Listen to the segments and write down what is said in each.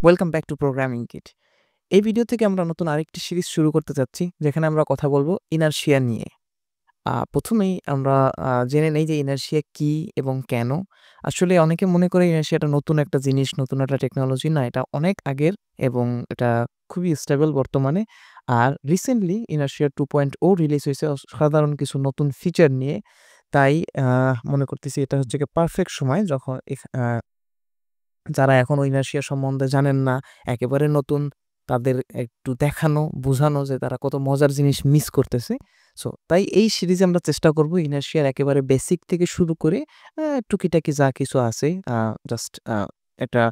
Welcome back to programming kit. এই video থেকে আমরা নতুন আরেকটি সিরিজ শুরু করতে যাচ্ছি, যেখানে আমরা কথা বলবো ইনারশিয়া নিয়ে। প্রথমেই আমরা জেনে নেই যে ইনারশিয়া কি এবং কেন? আসলে অনেকে মনে করে ইনারশিয়াটা নতুন একটা জিনিস, নতুন একটা টেকনোলজি। না, এটা অনেক আগের এবং এটা খুবই স্টেবল বর্তমানে। আর রিসেন্টলি ইনারশিয়া 2.0 রিলিজ হইছে অসাধারণ কিছু নতুন ফিচার নিয়ে। তাই মনে করতেছি এটা হচ্ছে গিয়ে পারফেক্ট সময় যখন যারা এখনো ইনারশিয়া সম্বন্ধে জানেন না, একেবারে নতুন, তাদের একটু দেখানো, বুঝানো যে তারা কত মজার জিনিস মিস করতেছে। সো তাই এই সিরিজে আমরা চেষ্টা করব ইনারশিয়ার একেবারে বেসিক থেকে শুরু করে টুকিটাকি যা কিছু আছে জাস্ট একটা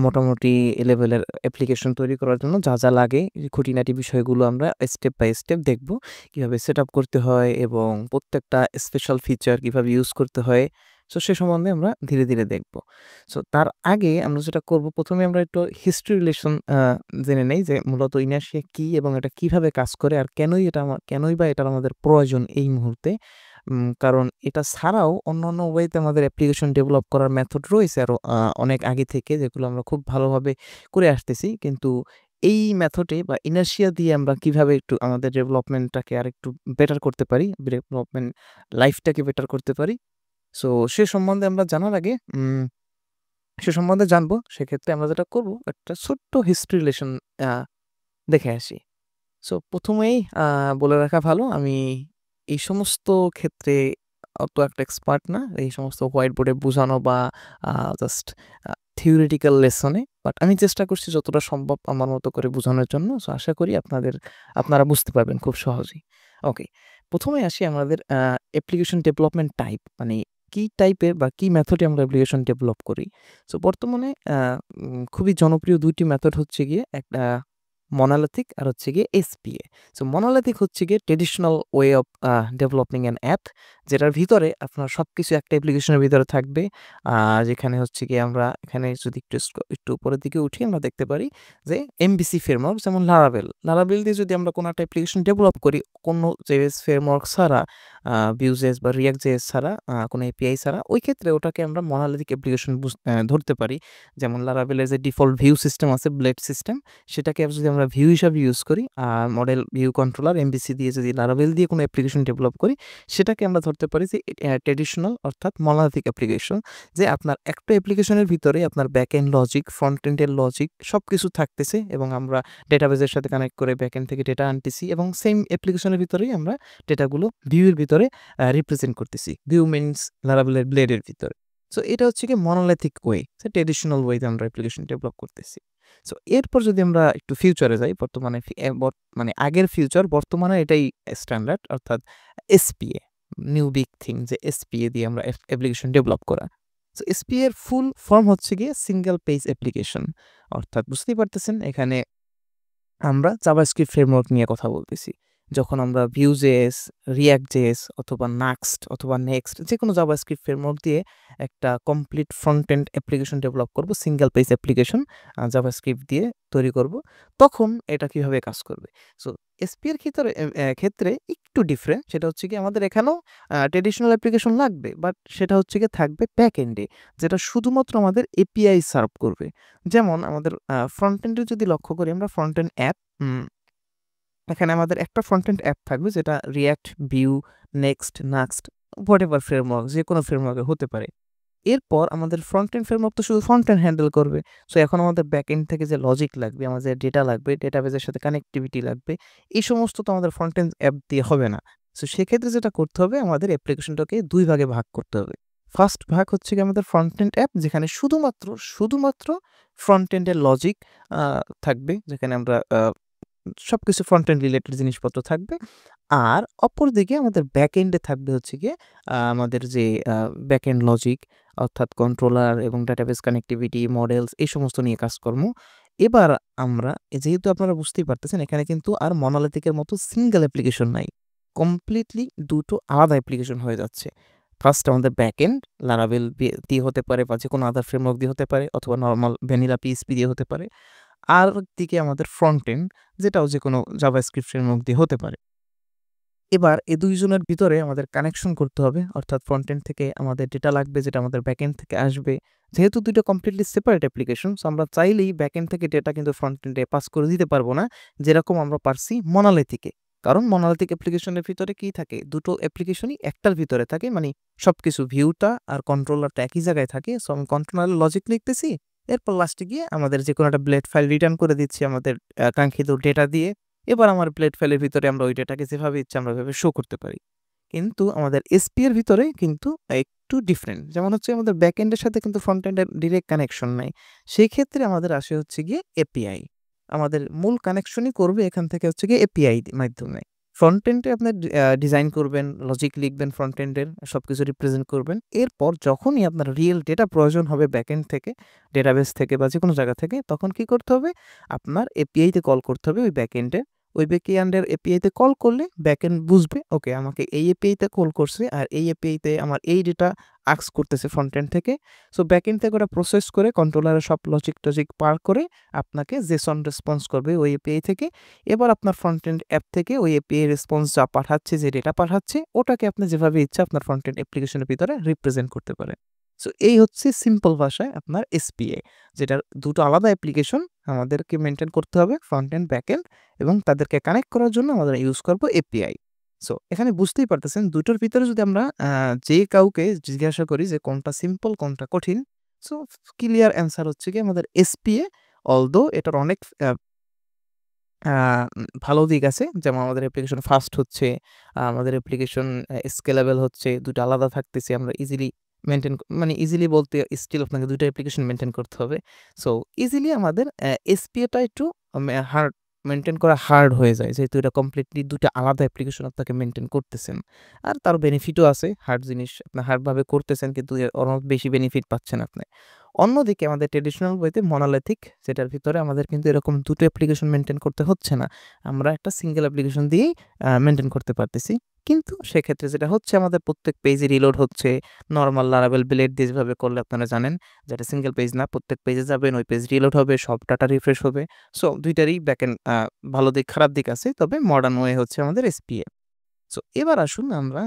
মোটামুটি লেভেলের অ্যাপ্লিকেশন তৈরি করার জন্য যা লাগে এই খুঁটিনাটি বিষয়গুলো আমরা স্টেপ বাই স্টেপ দেখব। কিভাবে সেটআপ করতে হয় এবং প্রত্যেকটা স্পেশাল ফিচার কিভাবে ইউজ করতে হয়। সো সে সম্বন্ধে আমরা ধীরে, ধীরে দেখব। সো তার আগে আমরা যেটা করব, ১ম এ আমরা একটু হিস্ট্রি রিলেশন জেনে নেই যে মূলত ইনারশিয়া কি এবং এটা কিভাবে কাজ করে আর কেনই বা এটার আমাদের প্রয়োজন এই মুহূর্তে। কারণ এটা ছাড়াও অন্যান্য ওয়েতে আমাদের অ্যাপ্লিকেশন ডেভেলপ করার মেথড রয়েছে আরো অনেক আগে থেকে, যেগুলো আমরা খুব ভালোভাবে করে আসতেছি। কিন্তু এই মেথডে বা ইনারশিয়া দিয়ে আমরা কিভাবে একটু আমাদের ডেভেলপমেন্টটাকে আরেকটু বেটার করতে পারি, ডেভেলপমেন্ট লাইফটাকে বেটার করতে পারি। সো সে সম্বন্ধে আমরা জানার আগে সে সম্বন্ধে জানবো। সেক্ষেত্রে আমরা যেটা করব, একটা ছোট্ট হিস্ট্রি রিলেশন আ দেখে আসি। সো ১ম এই বলে রাখা ভালো, আমি এই সমস্ত ক্ষেত্রে অত একটা এক্সপার্ট না। এই সমস্ত হোয়াইট বোর্ডে বোঝানো বা আ জাস্ট থিওরিটিক্যাল লেসনে। বাট আমি চেষ্টা করছি যতটা সম্ভব আমার মতো করে বোঝানোর জন্য। সো আশা করি আপনারা বুঝতে পারবেন খুব সহজেই। ওকে। ১ম এ আসি আমাদের অ্যাপ্লিকেশন ডেভেলপমেন্ট টাইপ। মানে কি টাইপের বা কি মেথডে আমরা অ্যাপ্লিকেশন ডেভেলপ করি। সো বর্তমানে খুবই জনপ্রিয় ২ টি মেথড হচ্ছে গিয়ে একটা মনোলিথিক আর হচ্ছে গিয়ে এসপিএ। সো মনোলিথিক হচ্ছে গিয়ে traditional way of developing an app, যেটার ভিতরে আপনার সবকিছু একটা অ্যাপ্লিকেশনের ভিতরে থাকবে। যেখানে হচ্ছে গিয়ে আমরা এখানে যদি একটু উপরের দিকে উঠি, আমরা দেখতে পারি যে এমভিসি ফ্রেমওয়ার্ক যেমন লারাভেল। লারাভেল দিয়ে যদি আমরা কোনো একটা অ্যাপ্লিকেশন ডেভেলপ করি, কোনো জেএস ফ্রেমওয়ার্ক ছাড়া, ভিউজেস বা রিঅ্যাক্ট জেএস ছাড়া, কোনো এপিআই ছাড়া, ওই ক্ষেত্রে ওটাকে আমরা মনোলিথিক অ্যাপ্লিকেশন ধরতে পারি। যেমন লারাভেলের যে ডিফল্ট ভিউ সিস্টেম আছে, ব্লেড সিস্টেম, সেটাকে যদি আমরা ভিউ হিসাবে ইউজ করি, আর মডেল ভিউ কন্ট্রোলার এমভিসি দিয়ে যদি লারাভেল দিয়ে কোনো অ্যাপ্লিকেশন ডেভেলপ করি, সেটাকে আমরা ধরতে পারি যে ট্র্যাডিশনাল অর্থাৎ মনোলিথিক অ্যাপ্লিকেশন। যে আপনার একটা অ্যাপ্লিকেশনের ভিতরে আপনার ব্যাক এন্ড লজিক, ফ্রন্ট এন্ডের লজিক সবকিছু থাকতেছে এবং আমরা ডেটাবেজের সাথে কানেক্ট করে ব্যাক এন্ড থেকে ডেটা আনতেছি এবং সেম অ্যাপ্লিকেশনের ভিতরেই আমরা ডেটাগুলো ভিউয়ের ভিতরে রিপ্রেজেন্ট করতেছি। ভিউ মিনস লারাভেলের ব্লেডের ভিতরে। সো এটা হচ্ছে গিয়ে মনোলিথিক ওয়ে, ট্র্যাডিশনাল ওয়েতে আমরা অ্যাপ্লিকেশন ডেভেলপ করতেছি। সো এরপর যদি আমরা একটু ফিউচারে যাই, বর্তমানে মানে আগের ফিউচার, বর্তমানে এটাই স্ট্যান্ডার্ড, অর্থাৎ এসপিএ, নিউ বিগ থিং, যে এসপিএ দিয়ে আমরা অ্যাপ্লিকেশন ডেভেলপ করা। সো এসপিএ এর ফুল ফর্ম হচ্ছে গিয়ে সিঙ্গেল পেজ অ্যাপ্লিকেশন। অর্থাৎ বুঝতেই পারতেছেন এখানে আমরা জাভাস্ক্রিপ্ট ফ্রেমওয়ার্ক নিয়ে কথা বলতেছি। যখন আমরা Vue.js, React.js অথবা Nuxt অথবা Next যেকোনো জাভাস্ক্রিপ্ট ফ্রেমওয়ার্ক দিয়ে একটা complete front end application develop করব, সিঙ্গেল পেজ অ্যাপ্লিকেশন জাভাস্ক্রিপ্ট দিয়ে তৈরি করব। তখন এটা কিভাবে কাজ করবে? সো এসপি এর ক্ষেত্রে একটু ডিফারেন্ট। সেটা হচ্ছে গিয়ে আমাদের এখানেও ট্র্যাডিশনাল অ্যাপ্লিকেশন লাগবে, বাট সেটা হচ্ছে গিয়ে থাকবে ব্যাক এন্ডে, যেটা শুধুমাত্র আমাদের এপিআই সার্ভ করবে। যেমন আমাদের ফ্রন্ট এন্ডে যদি লক্ষ্য করি, আমরা ফ্রন্ট এন্ড অ্যাপ, এখানে আমাদের একটা ফ্রন্ট এন্ড অ্যাপ থাকবে যেটা React, Vue, Next, Nuxt whatever framework, যেকোনো ফ্রেমওয়ার্কে হতে পারে। এরপর আমাদের ফ্রন্ট এন্ড ফ্রেমওয়ার্ক তো শুধু ফ্রন্ট এন্ড হ্যান্ডেল করবে। সো এখন আমাদের ব্যাক এন্ড থেকে যে লজিক লাগবে, আমাদের ডেটা লাগবে, ডেটাবেজের সাথে কানেক্টিভিটি লাগবে, এই সমস্ত তো আমাদের ফ্রন্ট এন্ড অ্যাপ দিয়ে হবে না। সো সেক্ষেত্রে যেটা করতে হবে, আমাদের অ্যাপ্লিকেশনটাকে ২ ভাগে ভাগ করতে হবে। ফার্স্ট ভাগ হচ্ছে গিয়ে আমাদের ফ্রন্ট এন্ড অ্যাপ, যেখানে শুধুমাত্র ফ্রন্ট এন্ডের লজিক আ থাকবে, যেখানে আমরা সবকিছু ফ্রন্ট এন্ড রিলেটেড জিনিসপত্র থাকবে। আর অপরদিকে আমাদের ব্যাক এন্ডে থাকবে হচ্ছে গিয়ে আমাদের যে ব্যাক এন্ড লজিক, অর্থাৎ কন্ট্রোলার এবং ডাটাবেস কানেক্টিভিটি, মডেলস, এই সমস্ত নিয়ে কাজকর্ম। এবার আমরা যেহেতু আপনারা বুঝতেই পারতেছেন, এখানে কিন্তু আর মনোলিথিকের মতো সিঙ্গেল অ্যাপ্লিকেশন নাই। কমপ্লিটলি ২ টো আলাদা অ্যাপ্লিকেশন হয়ে যাচ্ছে। ফার্স্ট আমাদের ব্যাক এন্ড লারাভেল দিয়ে হতে পারে বা যেকোনো আদার ফ্রেমওয়ার্ক দিয়ে হতে পারে অথবা নরমাল ভ্যানিলা পিএইচপি দিয়ে হতে পারে। আর দিকে আমাদের ফ্রন্ট এন্ড, যেটাও যেকোনো জাভাস্ক্রিপ্ট ফ্রেমওয়ার্ক দিয়ে হতে পারে। এবার এই ২ জনের ভিতরে আমাদের কানেকশন করতে হবে, অর্থাৎ ফ্রন্ট এন্ড থেকে আমাদের ডেটা লাগবে যেটা আমাদের ব্যাক এন্ড থেকে আসবে। যেহেতু ২ টা কমপ্লিটলি সেপারেট অ্যাপ্লিকেশন, সো আমরা চাইলেই ব্যাকএন্ড থেকে ডেটা কিন্তু ফ্রন্ট এন্ডে পাস করে দিতে পারবো না, যেরকম আমরা পারছি মনালিথিকে। কারণ মনালিথিক অ্যাপ্লিকেশনের ভিতরে কি থাকে? ২ টো অ্যাপ্লিকেশনই একটার ভিতরে থাকে। মানে সবকিছু ভিউটা আর কন্ট্রোলারটা একই জায়গায় থাকে। সো আমি কন্ট্রোলারের লজিক লিখতেছি, এরপর লাস্টে গিয়ে আমাদের যেকোনো একটা ব্লেড ফাইল রিটার্ন করে দিচ্ছি আমাদের কাঙ্ক্ষিত ডেটা দিয়ে। এবার আমার ব্লেড ফাইলের ভিতরে আমরা ওই ডেটাকে যেভাবে ইচ্ছা আমরা ওইভাবে শো করতে পারি। কিন্তু আমাদের এসপি এর ভিতরে কিন্তু একটু ডিফারেন্ট। যেমন হচ্ছে আমাদের ব্যাকএন্ডের সাথে কিন্তু ফ্রন্ট এন্ডের ডিরেক্ট কানেকশন নাই। সেই ক্ষেত্রে আমাদের আসে হচ্ছে গিয়ে এপিআই। আমাদের মূল কানেকশনই করবে এখান থেকে হচ্ছে গিয়ে এপিআই মাধ্যমে। ফ্রন্ট এন্ডে আপনার ডিজাইন করবেন, লজিক লিখবেন ফ্রন্ট এন্ডের, সবকিছু রিপ্রেজেন্ট করবেন। এরপর যখনই আপনার রিয়েল ডেটা প্রয়োজন হবে ব্যাকএন্ড থেকে, ডেটাবেস থেকে বা যেকোনো জায়গা থেকে, তখন কি করতে হবে? আপনার এপিআই তে কল করতে হবে ওই ব্যাকএন্ডে। ওই ব্যাকএন্ডের এপিআইতে কল করলে ব্যাকএন্ড বুঝবে, ওকে আমাকে এই এপিআইতে কল করছে আর এই এপিআইতে আমার এই ডেটা আস্ক করতেছে ফ্রন্ট এন্ড থেকে। সো ব্যাকএন্ড থেকে ওটা প্রসেস করে কন্ট্রোলারের সব লজিক-টজিক পার করে আপনাকে জেসন রেসপন্স করবে ওই এপিআই থেকে। এবার আপনার ফ্রন্ট এন্ড অ্যাপ থেকে ওই এপিআই রেসপন্স যা পাঠাচ্ছে, যে ডেটা পাঠাচ্ছে, ওটাকে আপনি যেভাবে ইচ্ছা আপনার ফ্রন্ট এন্ড অ্যাপ্লিকেশনের ভিতরে রিপ্রেজেন্ট করতে পারেন। সো এই হচ্ছে সিম্পল ভাষায় আপনার এসপিএ, যেটার ২ টো আলাদা অ্যাপ্লিকেশন আমাদেরকে মেইনটেইন করতে হবে, ফ্রন্ট এন্ড, ব্যাক এন্ড, এবং তাদেরকে কানেক্ট করার জন্য আমরা ইউজ করব এপিআই। সো এখানে বুঝতেই পারতেছেন ২ টোর ভিতরে যদি আমরা যে কাউকে জিজ্ঞাসা করি যে কোনটা সিম্পল, কোনটা কঠিন, সো ক্লিয়ার অ্যান্সার হচ্ছে গিয়ে আমাদের এসপিএ। অলদো এটার অনেক আ ভালো দিক আছে। যেমন আমাদের অ্যাপ্লিকেশন ফাস্ট হচ্ছে, আমাদের অ্যাপ্লিকেশন স্কেলেবল হচ্ছে, ২ টা আলাদা থাকতেছে। আমরা ইজিলি মেইনটেইন, মানে ইজিলি বলতে স্টিল আপনাকে ২ টা অ্যাপ্লিকেশন মেইনটেইন করতে হবে। সো ইজিলি আমাদের এসপিএ টা একটু হার্ড, মেইনটেইন করা হার্ড হয়ে যায়। যেহেতু এটা কমপ্লিটলি ২ টা আলাদা অ্যাপ্লিকেশন আপনাকে মেইনটেইন করতেছেন। আর তার বেনিফিটও আছে। হার্ড জিনিস আপনি হার্ডভাবে করতেছেন কিন্তু এর অনেক বেশি বেনিফিট পাচ্ছেন আপনি। অন্যদিকে আমাদের ট্র্যাডিশনাল ওয়েতে মনোলিথিক, যেটার ভিতরে আমাদের কিন্তু এরকম ২ টো অ্যাপ্লিকেশন মেইনটেইন করতে হচ্ছে না। আমরা একটা সিঙ্গেল অ্যাপ্লিকেশন দিয়েই মেইনটেইন করতে পারতেছি। কিন্তু সেক্ষেত্রে যেটা হচ্ছে আমাদের প্রত্যেক পেজে রিলোড হচ্ছে, নরমাল লারাভেল ব্লেড দিয়ে যেভাবে করলে আপনারা জানেন, যেটা সিঙ্গেল পেজ না, প্রত্যেক পেজে যাবেন, ওই পেজ রিলোড হবে, সব ডাটা রিফ্রেশ হবে। সো ২ টারই ব্যাকএন্ড ভালো দিক, খারাপ দিক আছে। তবে মডার্ন ওয়ে হচ্ছে আমাদের এসপিএ। সো এবার আসুন আমরা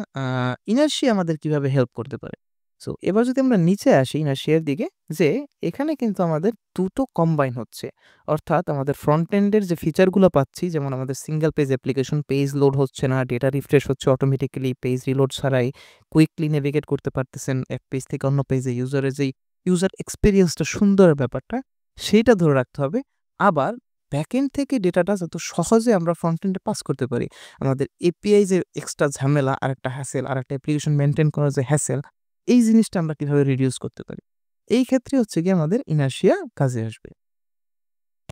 ইনার্শিয়া আমাদের কিভাবে হেল্প করতে পারে। সো এবার যদি আমরা নিচে আসি ইনার্শিয়ার দিকে, যে এখানে কিন্তু আমাদের ২ টো কম্বাইন হচ্ছে। অর্থাৎ আমাদের ফ্রন্ট এন্ডের যে ফিচারগুলো পাচ্ছি, যেমন আমাদের single page application, page load হচ্ছে না, ডেটা রিফ্রেশ হচ্ছে অটোমেটিক্যালি, পেজ রিলোড ছাড়াই কুইকলি নেভিগেট করতে পারতেছেন এক পেজ থেকে অন্য পেজে। ইউজারের যেই ইউজার এক্সপেরিয়েন্সটা, সুন্দর ব্যাপারটা, সেইটা ধরে রাখতে হবে। আবার ব্যাকএন্ড থেকে ডেটাটা যত সহজে আমরা ফ্রন্ট এন্ডে পাস করতে পারি, আমাদের এপিআই যে এক্সট্রা ঝামেলা, আরেকটা হ্যাসেল, আরেকটা অ্যাপ্লিকেশন মেইনটেইন করার যে হ্যাসেল, এই জিনিসটা আমরা কিভাবে রিডিউস করতে পারি? এই ক্ষেত্রে হচ্ছে গিয়ে আমাদের ইনারশিয়া কাজে আসবে।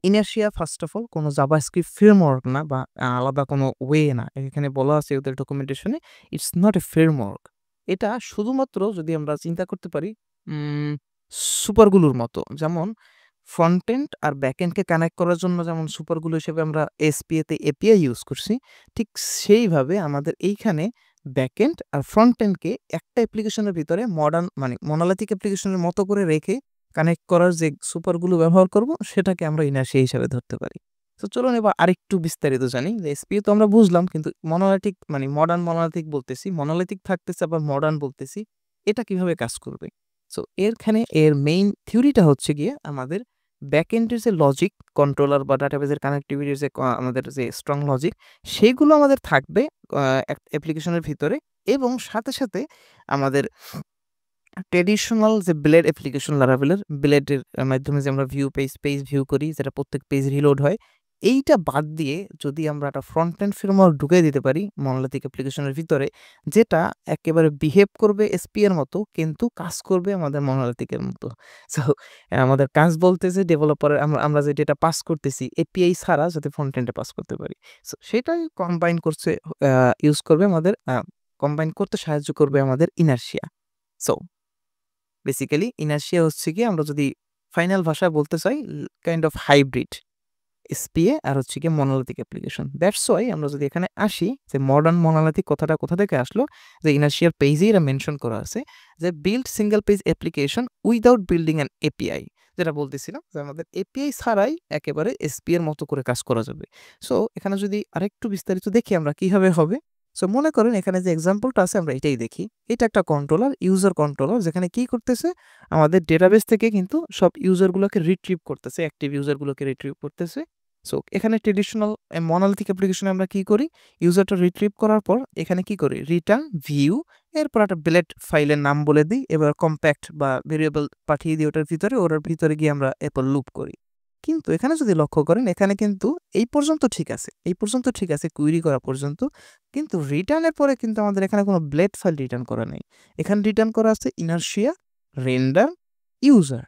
ইনারশিয়া ফার্স্ট অফ অল কোনো জাভাস্ক্রিপ্ট ফ্রেমওয়ার্ক না, বা আলাদা কোনো ওয়ে না। এখানে বলা আছে ওদের ডকুমেন্টেশনে, ইটস নট এ ফ্রেমওয়ার্ক। এটা শুধুমাত্র যদি আমরা চিন্তা করতে পারি উম সুপারগুলোর মতো। যেমন ফ্রন্ট এন্ড আর ব্যাক এন্ডকে কানেক্ট করার জন্য যেমন সুপারগুলো হিসেবে আমরা এসপিএ তে এপিআই ইউজ করছি, ঠিক সেইভাবে আমাদের এইখানে ব্যাক এন্ড আর ফ্রন্ট এন্ডকে একটা অ্যাপ্লিকেশনের ভিতরে মডার্ন, মানে মনোলিথিক অ্যাপ্লিকেশনের মতো করে রেখে কানেক্ট করার যে সুপারগুলো ব্যবহার করব, সেটাকে আমরা ইনার্শিয়া হিসাবে ধরতে পারি। তো চলুন এবার আরেকটু বিস্তারিত জানি। যে এসপিএ তো আমরা বুঝলাম, কিন্তু মনোলিথিক, মানে মডার্ন মনোলিথিক বলতেছি, মনোলিথিক থাকতেছে আবার মডার্ন বলতেছি। এটা কিভাবে কাজ করবে? সো এরখানে এর মেইন থিওরিটা হচ্ছে গিয়ে আমাদের ব্যাকএন্ডের যে লজিক, কন্ট্রোলার বা ডাটাবেজের কানেক্টিভিটির যে আমাদের যে স্ট্রং লজিক, সেগুলো আমাদের থাকবে অ্যাপ্লিকেশনের ভিতরে, এবং সাথে, সাথে আমাদের ট্র্যাডিশনাল যে ব্লেড অ্যাপ্লিকেশন লারাভেলের, ব্লেডের মাধ্যমে যে আমরা পেজ ভিউ করি, যেটা প্রত্যেক পেজ রিলোড হয়, এইটা বাদ দিয়ে যদি আমরা একটা ফ্রন্ট এন্ড ফ্রেমওয়ার্ক ঢুকিয়ে দিতে পারি মনোলিথিক অ্যাপ্লিকেশনের ভিতরে, যেটা একেবারে বিহেভ করবে এসপি এর মতো, কিন্তু কাজ করবে আমাদের মনোলিথিকের মতো। সো আমাদের কাজ বলতে যে ডেভেলপারের আমরা যে ডেটা পাস করতেছি এপিআই ছাড়া, যাতে ফ্রন্ট এন্ডে পাস করতে পারি। সো সেটাই কম্বাইন করছে, ইউজ করবে আমাদের, কম্বাইন করতে সাহায্য করবে আমাদের ইনার্শিয়া। সো বেসিক্যালি ইনার্শিয়া হচ্ছে গিয়ে, আমরা যদি ফাইনাল ভাষায় বলতে চাই, কাইন্ড অফ হাইব্রিড এসপিএ আর হচ্ছে গিয়ে মনোলিথিক অ্যাপ্লিকেশন। দ্যাটস ওয়াই আমরা যদি এখানে আসি, যে মডার্ন মনোলিথিক কথাটা কোথা থেকে আসলো, যে ইনার্শিয়ার পেজেই এটা মেনশন করা আছে, যে build single page application without building an API. যেটা বলতেছিলাম, যে আমাদের এপিআই ছাড়াই একেবারে এসপি এর মতো করে কাজ করা যাবে। সো এখানে যদি আরেকটু বিস্তারিত দেখি আমরা কিভাবে হবে, সো মনে করেন এখানে যে এক্সাম্পলটা আছে আমরা এটাই দেখি। এটা একটা কন্ট্রোলার, ইউজার কন্ট্রোলার, যেখানে কি করতেছে আমাদের ডেটাবেস থেকে কিন্তু সব ইউজারগুলোকে রিট্রিভ করতেছে, অ্যাক্টিভ ইউজারগুলোকে রিট্রিভ করতেছে। সো এখানে ট্রেডিশনাল মনোলিথিক অ্যাপ্লিকেশনে আমরা কি করি, ইউজারটা রিট্রিভ করার পর এখানে কি করি, রিটার্ন ভিউ, এরপর একটা ব্লেড ফাইলের নাম বলে দিই, এবার কম্প্যাক্ট বা ভেরিয়েবল পাঠিয়ে দিই ওটার ভিতরে, ওটার ভিতরে গিয়ে আমরা এরপর লুপ করি। কিন্তু এখানে যদি লক্ষ্য করেন এখানে কিন্তু এই পর্যন্ত ঠিক আছে, এই পর্যন্ত ঠিক আছে কুইরি করা পর্যন্ত, কিন্তু রিটার্নের পরে কিন্তু আমাদের এখানে কোনো ব্লেড ফাইল রিটার্ন করা নেই। এখানে রিটার্ন করা আছে ইনার্শিয়া, রেন্ডার, ইউজার।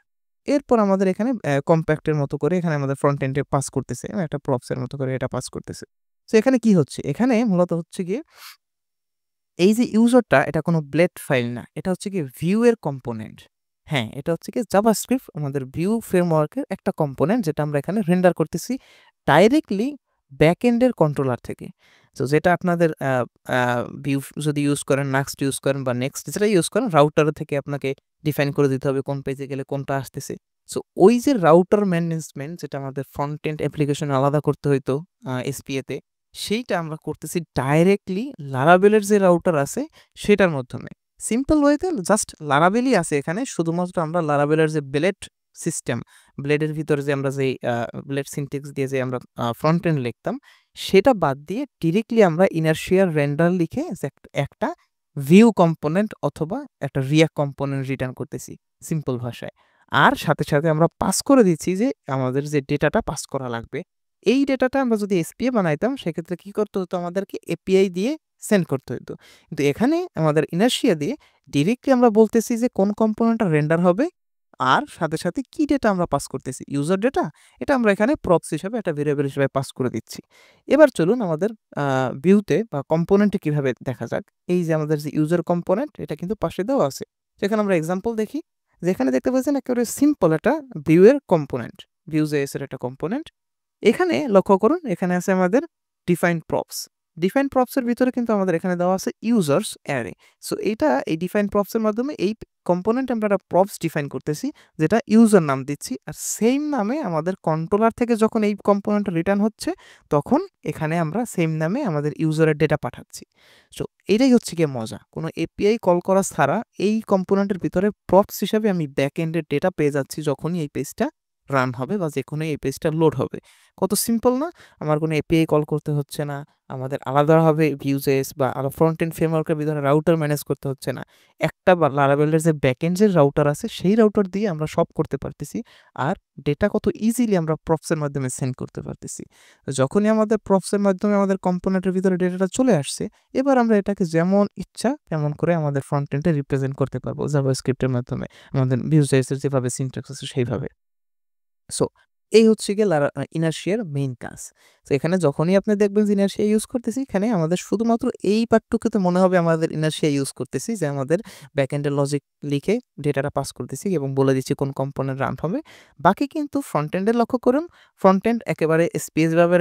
এরপর আমাদের এখানে কম্প্যাক্টের মতো করে এখানে আমাদের ফ্রন্ট এন্ডে পাস করতেছে, একটা প্রপসের মতো করে এটা পাস করতেছে। তো এখানে কি হচ্ছে, এখানে মূলত হচ্ছে গিয়ে এই যে ইউজারটা এটা কোনো ব্লেড ফাইল না, এটা হচ্ছে কি ভিউ এর কম্পোনেন্ট। হ্যাঁ, এটা হচ্ছে কি জাভাস্ক্রিপ্ট আমাদের ভিউ ফ্রেমওয়ার্কের একটা কম্পোনেন্ট, যেটা আমরা এখানে রেন্ডার করতেছি ডাইরেক্টলি ব্যাক এন্ডের কন্ট্রোলার থেকে। তো যেটা আপনাদের ভিউ যদি ইউজ করেন, নাক্সট ইউজ করেন বা নেক্সট যেটা ইউজ করেন, রাউটার থেকে আপনাকে ডিফাইন করে দিতে হবে কোন পেজে গেলে কোনটা আসতেছে। সো ওই যে রাউটার ম্যানেজমেন্ট যেটা আমাদের ফ্রন্ট এন্ড অ্যাপ্লিকেশন আলাদা করতে হইতো এসপিএ তে, সেইটা আমরা করতেছি ডাইরেক্টলি লারাবেলের যে রাউটার আছে সেটার মাধ্যমে। সিম্পল ওয়েতে জাস্ট লারাবেলই আছে এখানে, শুধুমাত্র আমরা লারাবেলের যে ব্লেড সিস্টেম, ব্লেডের ভিতরে যে আমরা যে ব্লেড সিনটেক্স দিয়ে যে আমরা ফ্রন্ট এন্ড লিখতাম, সেটা বাদ দিয়ে ডিরেক্টলি আমরা ইনার্শিয়ার রেন্ডার লিখে একটা ভিউ কম্পোনেন্ট অথবা একটা রিয়াক্ট কম্পোনেন্ট রিটার্ন করতেছি সিম্পল ভাষায়। আর সাথে সাথে আমরা পাস করে দিচ্ছি যে আমাদের যে ডেটাটা পাস করা লাগবে, এই ডেটাটা আমরা যদি এসপিএ বানাইতাম সেক্ষেত্রে কি করতে হতো, আমাদেরকে এপিআই দিয়ে সেন্ড করতে হতো। কিন্তু এখানে আমাদের ইনার্শিয়া দিয়ে ডিরেক্টলি আমরা বলতেছি যে কোন কম্পোনেন্টটা রেন্ডার হবে, আর সাথে সাথে কি ডেটা আমরা পাস করতেছি, ইউজার ডেটা, এটা আমরা এখানে প্রক্স হিসাবে একটা ভেরিয়েবল হিসেবে পাস করে দিচ্ছি। এবার চলুন আমাদের ভিউতে বা কম্পোনেন্টে কিভাবে দেখা যাক। এই যে আমাদের যে ইউজার কম্পোনেন্ট, এটা কিন্তু পাশে দেওয়া আছে। সেখানে আমরা এক্সাম্পল দেখি, যেখানে দেখতে পাচ্ছেন একেবারে সিম্পল একটা ভিউ এর কম্পোনেন্ট, ভিউ জেএস এর একটা কম্পোনেন্ট। এখানে লক্ষ্য করুন, এখানে আছে আমাদের ডিফাইন প্রপস। ডিফাইন প্রপসের ভিতরে কিন্তু আমাদের এখানে দেওয়া আছে ইউজার্স অ্যারে। সো এটা এই ডিফাইন প্রপসের মাধ্যমে এই কম্পোনেন্ট আমরা একটা প্রপস ডিফাইন করতেছি, যেটা ইউজার নাম দিচ্ছি, আর সেম নামে আমাদের কন্ট্রোলার থেকে যখন এই কম্পোনেন্টটা রিটার্ন হচ্ছে তখন এখানে আমরা সেম নামে আমাদের ইউজারের ডেটা পাঠাচ্ছি। সো এটাই হচ্ছে গিয়ে মজা, কোনো এপিআই কল করা ছাড়া এই কম্পোনেন্টের ভিতরে প্রপস হিসাবে আমি ব্যাক এন্ডের ডেটা পেয়ে যাচ্ছি যখনই এই পেজটা রান হবে বা যেকোনো এই পেজটা লোড হবে। কত সিম্পল না? আমার কোনো এপিআই কল করতে হচ্ছে না, আমাদের আলাদাভাবে ভিউজেস বা আরো ফ্রন্ট এন্ড ফ্রেমওয়ার্কের ভিতরে রাউটার ম্যানেজ করতে হচ্ছে না। একটা বা লারাবেলের যে ব্যাকএন্ড যে রাউটার আছে সেই রাউটার দিয়ে আমরা সব করতে পারতেছি। আর ডেটা কত ইজিলি আমরা প্রপসের মাধ্যমে সেন্ড করতে পারতেছি। যখনই আমাদের প্রপসের মাধ্যমে আমাদের কম্পোনেন্টের ভিতরে ডেটাটা চলে আসছে, এবার আমরা এটাকে যেমন ইচ্ছা তেমন করে আমাদের ফ্রন্ট এন্ডে রিপ্রেজেন্ট করতে পারবো জাভাস্ক্রিপ্টের মাধ্যমে, আমাদের ভিউজেস এর যেভাবে সিনট্যাক্স আছে সেইভাবে। সো এই হচ্ছে গিয়ে ইনার্শিয়ার মেইন কাজ। তো এখানে যখনই আপনি দেখবেন যে ইনার্শিয়া ইউজ করতেছি, এখানে আমাদের শুধুমাত্র এই পার্টটুকুতে মনে হবে আমাদের ইনার্শিয়া ইউজ করতেছি, যে আমাদের ব্যাকএন্ডের লজিক লিখে ডেটাটা পাস করতেছি এবং বলে দিচ্ছি কোন কম্পোনেন্ট রান হবে। বাকি কিন্তু ফ্রন্ট এন্ডে লক্ষ্য করুন, ফ্রন্ট এন্ড একেবারে স্পেসভাবে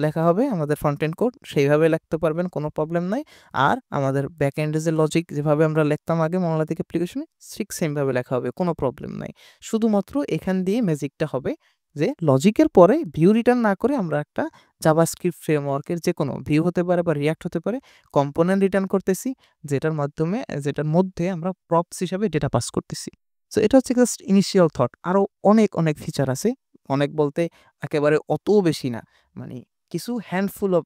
লেখা হবে আমাদের ফ্রন্ট এন্ড কোড, সেইভাবে লিখতে পারবেন, কোনো প্রবলেম নাই। আর আমাদের ব্যাকএন্ডে যে লজিক যেভাবে আমরা লিখতাম আগে মনোলিথিক অ্যাপ্লিকেশনে, ঠিক সেমভাবে লেখা হবে, কোনো প্রবলেম নাই। শুধুমাত্র এখান দিয়ে ম্যাজিকটা হবে যে লজিকের পরে ভিউ রিটার্ন না করে আমরা একটা জাভাস্ক্রিপ্ট ফ্রেমওয়ার্কের যে কোনো ভিউ হতে পারে বা রিয়াক্ট হতে পারে কম্পোনেন্ট রিটার্ন করতেছি, যেটার মধ্যে আমরা প্রপস হিসাবে ডেটা পাস করতেছি। সো এটা হচ্ছে জাস্ট ইনিশিয়াল থট। আরও অনেক অনেক ফিচার আছে, অনেক বলতে একেবারে অতও বেশি না, মানে কিছু হ্যান্ডফুল অফ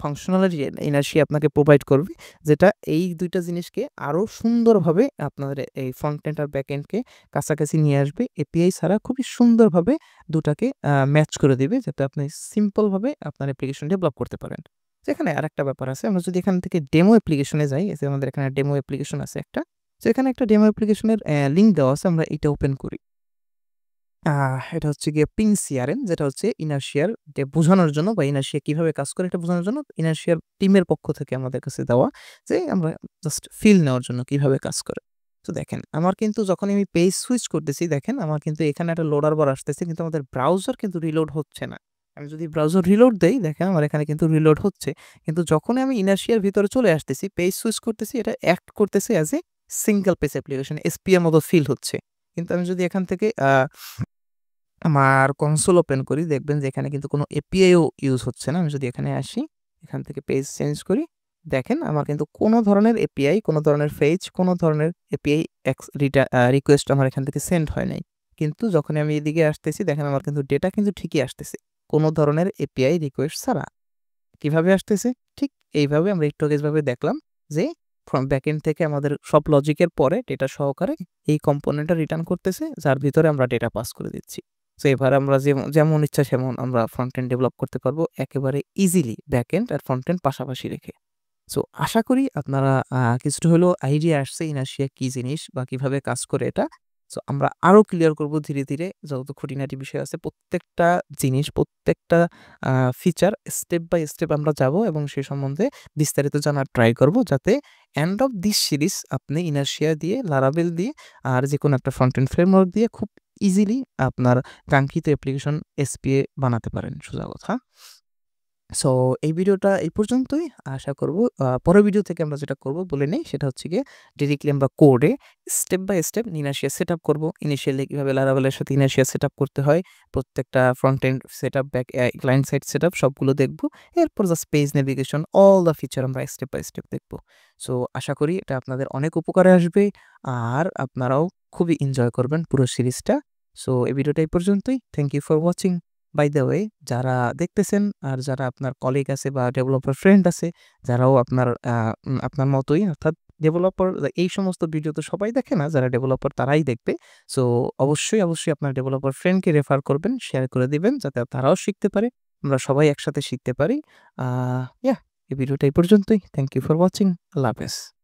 ফাংশনালিটি ইনার্শিয়া আপনাকে প্রোভাইড করবে, যেটা এই দুইটা জিনিসকে আরও সুন্দরভাবে আপনাদের এই ফ্রন্ট এন্ড আর ব্যাক এন্ডকে কাছাকাছি নিয়ে আসবে। এপিআই ছাড়া খুবই সুন্দরভাবে দুটাকে ম্যাচ করে দিবে, যাতে আপনি সিম্পলভাবে আপনার অ্যাপ্লিকেশন ডেভেলপ করতে পারেন। তো এখানে আরেকটা ব্যাপার আছে, আমরা যদি এখান থেকে ডেমো অ্যাপ্লিকেশনে যাই, এই যে আমাদের এখানে ডেমো অ্যাপ্লিকেশন আছে একটা, তো এখানে একটা ডেমো অ্যাপ্লিকেশনের লিঙ্ক দেওয়া আছে, আমরা এটা ওপেন করি। এটা হচ্ছে গিয়ে পিং সিআরএম, যেটা হচ্ছে ইনার্শিয়ার বোঝানোর জন্য বা ইনার্শিয়া কিভাবে কাজ করে এটা বোঝানোর জন্য ইনার্শিয়ার টিমের পক্ষ থেকে আমাদের কাছে দেওয়া, যে আমরা জাস্ট ফিল নেওয়ার জন্য কিভাবে কাজ করে। তো দেখেন আমার কিন্তু যখন আমি পেজ সুইচ করতেছি, দেখেন আমার কিন্তু এখানে একটা লোডার বার আসতেছে, কিন্তু আমাদের ব্রাউজার কিন্তু রিলোড হচ্ছে না। আমি যদি ব্রাউজার রিলোড দেই, দেখেন আমার এখানে কিন্তু রিলোড হচ্ছে, কিন্তু যখনই আমি ইনার্শিয়ার ভিতরে চলে আসতেছি, পেজ সুইচ করতেছি, এটা অ্যাক্ট করতেছে as a single page application, SP এর মতো ফিল হচ্ছে। কিন্তু আমি যদি এখান থেকে আমার কনসোল ওপেন করি, দেখবেন যে এখানে কিন্তু কোনো এপিআইও ইউজ হচ্ছে না। আমি যদি এখানে আসি, এখান থেকে পেজ চেঞ্জ করি, দেখেন আমার কিন্তু কোনো ধরনের এপিআই, কোনো ধরনের ফেচ, কোনো ধরনের এপিআই রিকোয়েস্ট আমার এখান থেকে সেন্ড হয় নাই। কিন্তু যখনই আমি এদিকে আসতেছি দেখেন আমার কিন্তু ডেটা কিন্তু ঠিকই আসতেছে। কোনো ধরনের এপিআই রিকোয়েস্ট ছাড়া। কিভাবে আসতেছে? ঠিক এইভাবে আমরা একটু আগে যেভাবে দেখলাম যে ব্যাকএন্ড থেকে আমাদের সব লজিকের পরে ডেটা সহকারে এই কম্পোনেন্টটা রিটার্ন করতেছে, যার ভিতরে আমরা ডেটা পাস করে দিচ্ছি। সো এবার আমরা যেমন ইচ্ছা সেমন আমরা ফ্রন্ট এন্ড ডেভেলপ করতে পারবো একেবারে ইজিলি ব্যাকএন্ড আর ফ্রন্ট এন্ড পাশাপাশি রেখে। সো আশা করি আপনারা কিছুটা হলেও আইডিয়া আসছে ইনারশিয়া কি জিনিস বা কিভাবে কাজ করে এটা। সো আমরা আরো ক্লিয়ার করব ধীরে, ধীরে যত খুঁটিনাটি বিষয় আছে প্রত্যেকটা জিনিস, প্রত্যেকটা আ ফিচার স্টেপ বাই স্টেপ আমরা যাবো এবং সে সম্বন্ধে বিস্তারিত জানার ট্রাই করব যাতে এন্ড অফ দিস সিরিজ আপনি ইনারশিয়া দিয়ে, লারাভেল দিয়ে আর যেকোনো একটা ফ্রন্ট এন্ড ফ্রেমওয়ার্ক দিয়ে খুব ইজিলি আপনার কাঙ্ক্ষিত অ্যাপ্লিকেশন এসপিএ বানাতে পারেন সোজা কথা। সো এই ভিডিওটা এই পর্যন্তই। আশা করব পরের ভিডিও থেকে আমরা যেটা করব বলে নেই সেটা হচ্ছে গিয়ে ডিরেক্টলি আমরা কোডে step by step inertia setup করব। ইনিশিয়ালি কিভাবে লারাভেলের সাথে ইনারশিয়া সেটআপ করতে হয়, প্রত্যেকটা front end setup, back client side setup সবগুলো দেখব। এরপর just page navigation all the feature আমরা স্টেপ বাই স্টেপ দেখব। সো আশা করি এটা আপনাদের অনেক উপকারে আসবে আর আপনারাও খুবই এনজয় করবেন পুরো সিরিজটা। সো এই ভিডিওটা এই পর্যন্তই। Thank you for watching. By the way যারা দেখতেছেন আর যারা আপনার কলিগ আছে বা ডেভেলপার ফ্রেন্ড আছে, যারাও আপনার মতোই অর্থাৎ ডেভেলপার, এই সমস্ত ভিডিও তো সবাই দেখে না, যারা ডেভেলপার তারাই দেখবে। সো অবশ্যই, অবশ্যই আপনার ডেভেলপার ফ্রেন্ডকে রেফার করবেন, শেয়ার করে দিবেন যাতে তারাও শিখতে পারে। আমরা সবাই একসাথে শিখতে পারি। ইয়াহ এই ভিডিওটা এই পর্যন্তই। Thank you for watching. আল্লাহ হাফেজ।